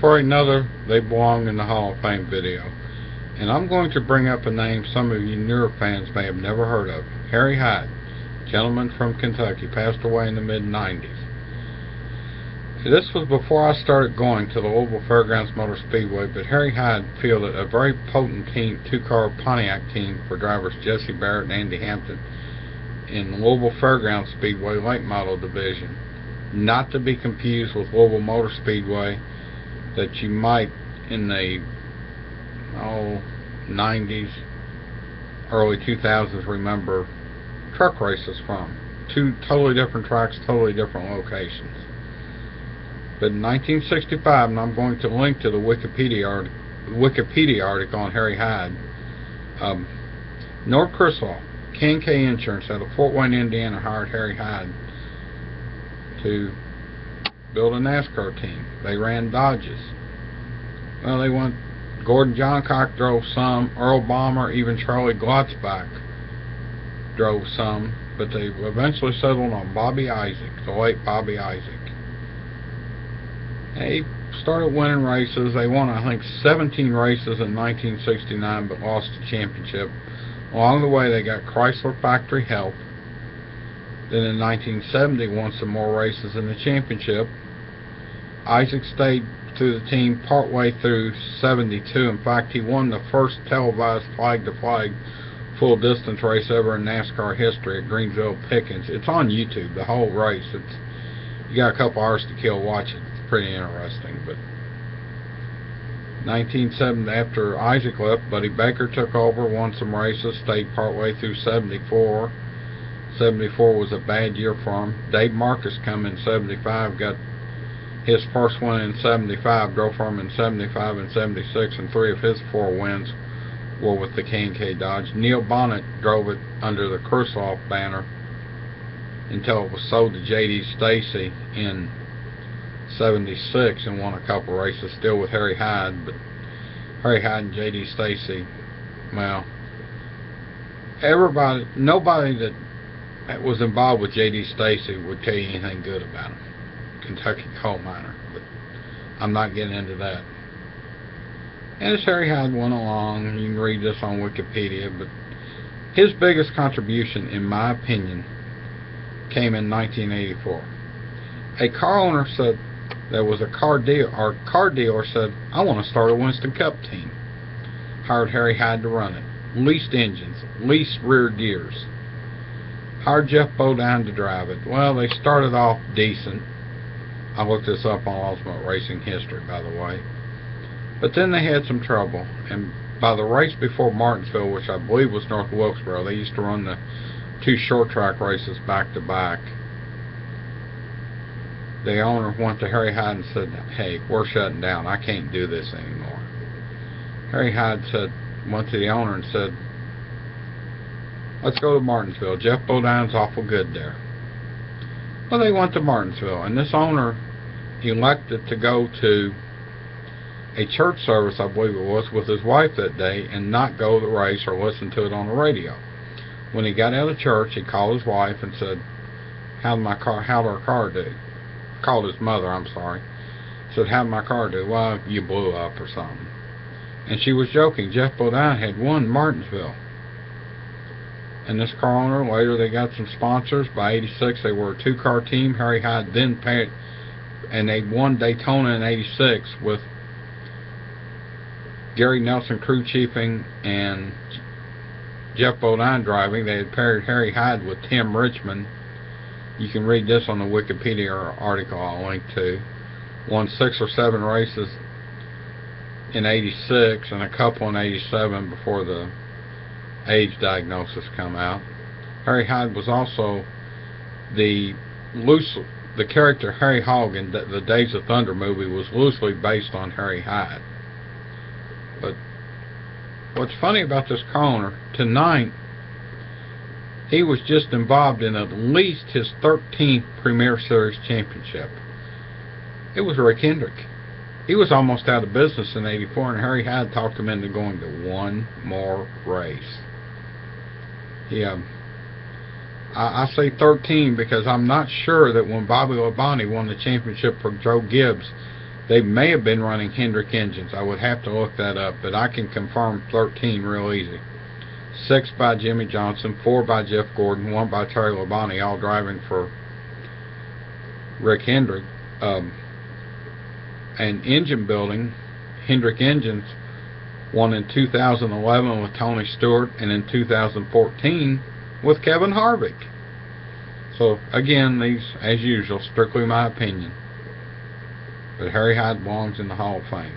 For another They Belong in the Hall of Fame video. And I'm going to bring up a name some of you newer fans may have never heard of. Harry Hyde, gentleman from Kentucky, passed away in the mid-90s. This was before I started going to the Louisville Fairgrounds Motor Speedway, but Harry Hyde fielded a very potent team, two-car Pontiac team for drivers Jesse Barrett and Andy Hampton in the Louisville Fairgrounds Speedway late model division. Not to be confused with Louisville Motor Speedway that you might in the 90s, early 2000s remember truck races from. Two totally different tracks, totally different locations. But in 1965, and I'm going to link to the Wikipedia article on Harry Hyde, North Criswell, K&K Insurance out of Fort Wayne, Indiana, hired Harry Hyde to build a NASCAR team. They ran Dodges. Well, they went, Gordon Johncock drove some, Earl Balmer, even Charlie Glotzbach drove some, but they eventually settled on Bobby Isaac, the late Bobby Isaac. They started winning races. They won, I think, 17 races in 1969, but lost the championship. Along the way, they got Chrysler factory help. Then in 1970, won some more races in the championship. Isaac stayed through the team partway through 72. In fact, he won the first televised flag-to-flag full-distance race ever in NASCAR history at Greenville Pickens. It's on YouTube, the whole race. You got a couple hours to kill. Watch it. Pretty interesting. But 1970, after Isaac left, Buddy Baker took over, won some races, stayed partway through 74. 74 was a bad year for him. Dave Marcus come in 75, got his first win in 75, drove for him in 75 and 76, and 3 of his 4 wins were with the K&K Dodge. Neil Bonnet drove it under the Kursloff banner until it was sold to J.D. Stacy in 76 and won a couple races still with Harry Hyde. But Harry Hyde and J.D. Stacy, well, nobody that was involved with J.D. Stacy would tell you anything good about him. Kentucky coal miner, but I'm not getting into that. And as Harry Hyde went along, you can read this on Wikipedia, but his biggest contribution, in my opinion, came in 1984. A car owner said, there was a car dealer said, I want to start a Winston Cup team. Hired Harry Hyde to run it. Leased engines, leased rear gears. Hired Jeff Bodine to drive it. Well, they started off decent. I looked this up on Ultimate Racing History, by the way. But then they had some trouble. And by the race before Martinsville, which I believe was North Wilkesboro, they used to run the 2 short track races back to back. The owner went to Harry Hyde and said, hey, we're shutting down. I can't do this anymore. Harry Hyde went to the owner and said, let's go to Martinsville. Jeff Bodine's awful good there. Well, they went to Martinsville, and this owner elected to go to a church service, I believe it was, with his wife that day and not go to the race or listen to it on the radio. When he got out of church, he called his wife and said, how'd our car do? Called his mother, I'm sorry. Said, how'd my car do? Well, you blew up or something. And she was joking. Jeff Bodine had won Martinsville. And this car owner, later they got some sponsors. By 86, they were a 2-car team. Harry Hyde then paid, and they won Daytona in 86 with Gary Nelson crew chiefing and Jeff Bodine driving. They had paired Harry Hyde with Tim Richmond. You can read this on the Wikipedia article I'll link to. Won 6 or 7 races in 86 and a couple in 87 before the age diagnosis come out. Harry Hyde was also the character Harry Hogg in the Days of Thunder movie was loosely based on Harry Hyde. But what's funny about this car owner, tonight he was just involved in at least his 13th Premier Series championship. It was Rick Hendrick. He was almost out of business in 84, and Harry Hyde talked him into going to one more race. Yeah, I say 13 because I'm not sure that when Bobby Labonte won the championship for Joe Gibbs, They may have been running Hendrick engines. I would have to look that up, but I can confirm 13 real easy. 6 by Jimmy Johnson, 4 by Jeff Gordon, 1 by Terry Labonte, all driving for Rick Hendrick. And engine building, Hendrick Engines won in 2011 with Tony Stewart, and in 2014 with Kevin Harvick. So again, these, as usual, strictly my opinion. But Harry Hyde belongs in the Hall of Fame.